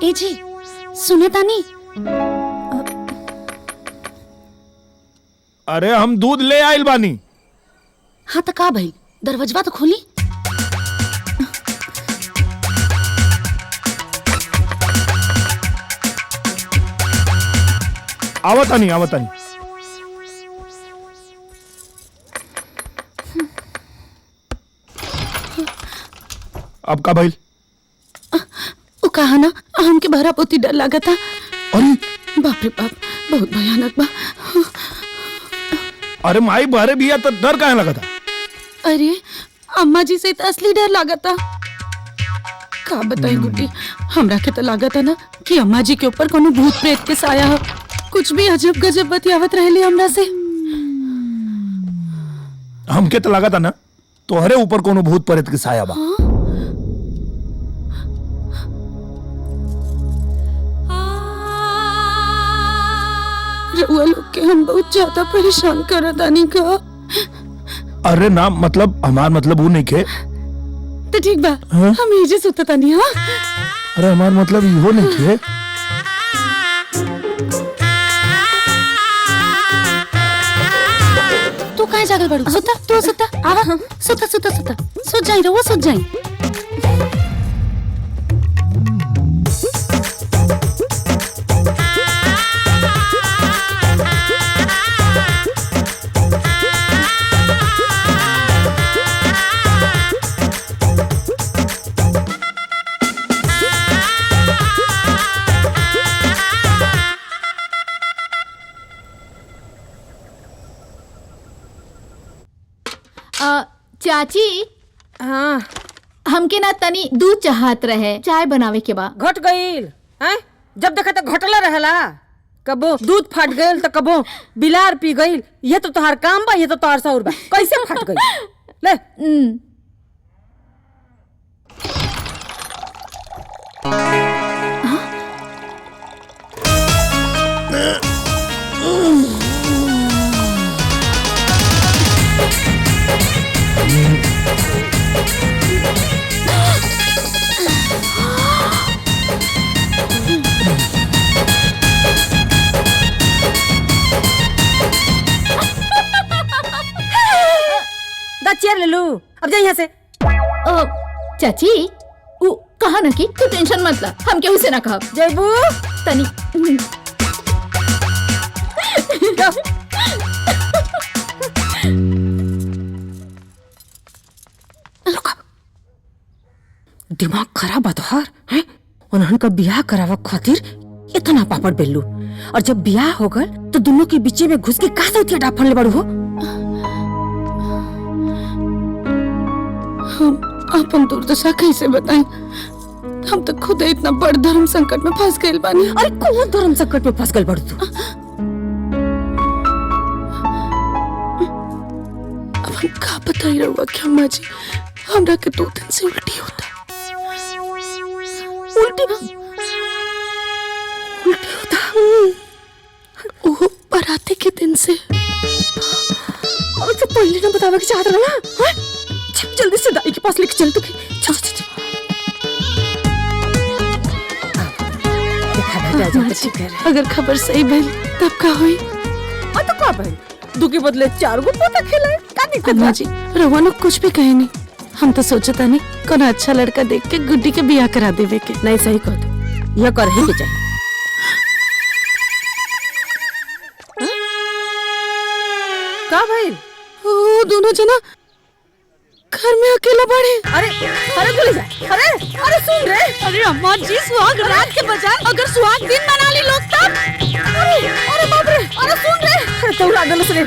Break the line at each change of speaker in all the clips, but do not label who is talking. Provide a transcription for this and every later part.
ए जी सुने तानी।
अरे हम दूध ले आइल बानी।
हाँ तो का भाई दरवाजा तो खोली।
आवतानी आवतानी। अब का भाई
वो कहा ना हमके भरा पोती डर लगा था।
अरे
बाप रे बाप बहुत भयानक बा।
अरे माई बहरे भी है तो डर काहे लगा था?
अरे अम्मा जी से तो असली डर लगा था। का बताई गुड्डी हमरा के तो लगा था ना कि अम्मा जी के ऊपर कोनो भूत प्रेत के साया हो। कुछ भी अजब गजब बतियावत रहली हमरा से।
हमके तो लगा था ना तोहरे ऊपर कोनो भूत प्रेत के साया बा।
रउआ लोग के हम बहुत ज्यादा परेशान करत आनी का।
अरे ना मतलब हमार मतलब वो नहीं के।
तो ठीक बा
हाँ?
हम यही सुतत आनी। हाँ
अरे हमार मतलब वो नहीं के।
तू कहाँ जागल बड़ू? सुता तू सुता आवा सुता सुता सुता सुत जाई रउआ सुत जाई।
चाची
हाँ
हमके ना तनी दूध चाहत रहे चाय बनावे के बा।
घट गईल हैं? जब देखा तो घटला रहला। कबो दूध फट गईल तो कबो बिलार पी गईल। ये तो तोहार काम बा, ये तो तोहार सौर बा। कैसे फट गई ले? चेयर ले लू अब जा यहाँ से।
चाची वो कहा ना कि तू टेंशन मत ला हम केहू से ना कहब।
जयबू
तनी
दिमाग खराब बा तोहार हैं? उन्हन का बियाह करावा खातिर इतना पापड़ बेलू और जब बियाह हो गल तो दोनों के बीचे में घुस के का सौतिया डाफन ले बड़ू हो।
हम अपन दुर्दशा कैसे बताएं? हम तो खुद इतना बड़ धर्म संकट में फंस गए बानी।
अरे कौन धर्म संकट में फंस गल बड़ू तू?
अब हम का बताई रहुआ कि अम्मा जी हमरा के 2 दिन से उल्टी होता। उल्टी होता ओह बराते के दिन से।
और तो पहले ना बतावे के चाहत रहला हैं? जल्दी से दाई के पास लेके चल तू। चल चल चल। देखा बेटा
अगर खबर सही भइल तब का होई?
तो का भइल? दू के बदले 4 गो पोता खिलाए का दिक्कत?
अम्मा जी रउआ लोग कुछ भी कहे नहीं। हम तो सोचता नहीं कोनो अच्छा लड़का देख के गुड्डी के बियाह करा देवे के।
नहीं सही कह दो यह कर ही के चाहिए। का भइल?
ओ दोनों जना घर में अकेला पड़े।
अरे अरे बोले जा। अरे अरे सुन रे।
अरे अम्मा जी सुहाग रात के बजाय अगर सुहाग दिन मना ली लोग तब।
अरे बाप रे। अरे सुन रे। अरे तो उड़ा दलस रे।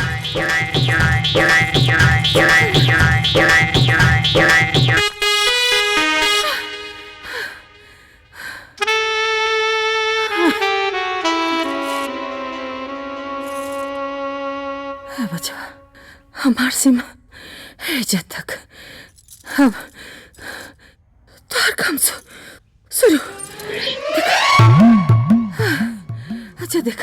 बचा हमार सीमा इज्जत तक अब तार काम शुरू। अच्छा देख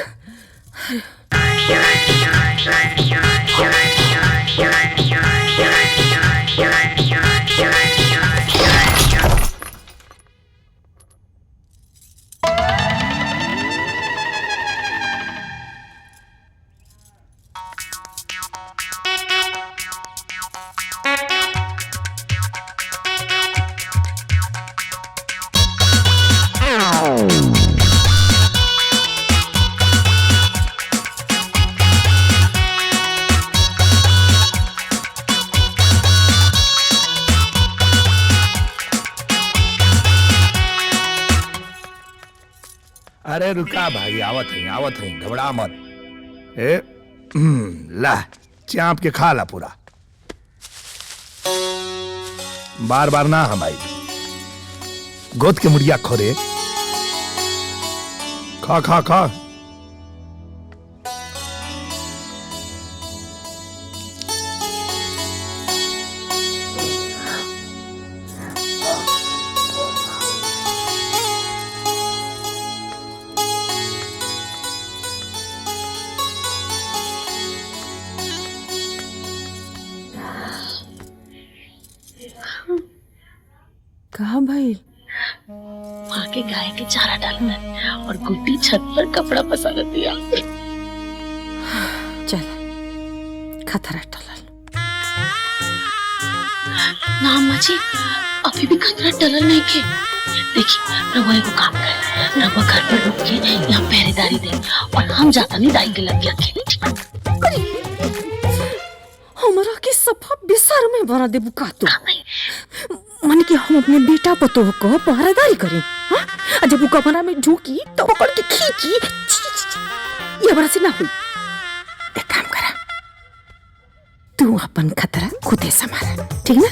रुका भाई, आवत है, घबरा मत। ए ला चाप के खा ला पूरा, बार बार ना हम आई। गोद के मुड़िया खोरे, खा खा खा।
कहा भाई?
माँ के गाय के चारा डालना और गुड्डी छत पर कपड़ा पसार दिया।
चल खतरा टलल।
ना अम्मा जी, अभी भी खतरा टलल नहीं के। देखिए रवा को काम कर, रवा घर पर रुक के यहाँ पहरेदारी दे और हम जाता नहीं दाई के लग गया खेले, ठीक है?
हमारा के सफा बिसर में भरा दे बुका तू। मन के हम अपने बेटा पतोह को पहरेदारी करें, हाँ? जब वो कमरा में झुकी तो पकड़ के खींची, ये बड़ा से ना हुई। एक काम करा, तू अपन खतरा खुदे संभाल, ठीक ना?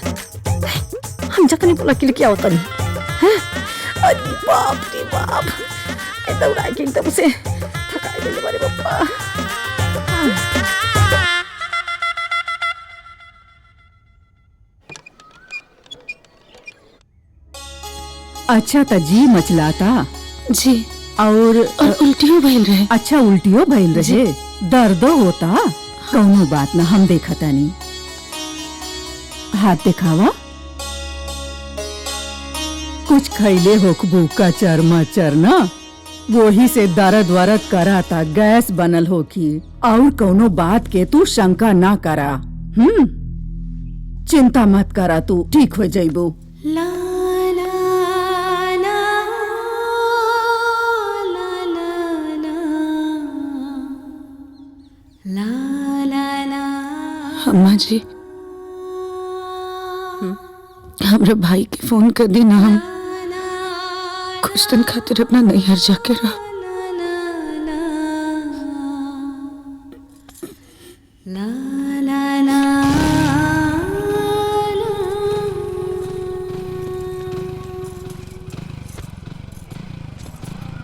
हम जाते नहीं बोला कि क्या होता नहीं। अरे बाप रे बाप, दौड़ा के एकदम से थका गए मेरे पापा।
अच्छा तजी मचलाता
जी,
और
उल्टियों भइल रहे।
अच्छा उल्टियों भइल रहे, दर्द होता? कौनो बात ना, हम देखता नहीं। हाथ दिखावा। कुछ खैले होखबू कचर मचर ना, वही से दर्द वरद कराता, गैस बनल होखी। और कौनो बात के तू शंका ना करा। चिंता मत करा, तू ठीक हो जाइबू।
अम्मा जी, हमरा भाई के फोन कर दी ना, हम कुछ दिन खातिर अपना नैहर जाके रह।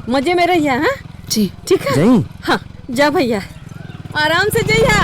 मजे में रहिए, हाँ?
जी
ठीक है। हाँ जा भैया, आराम से जइया।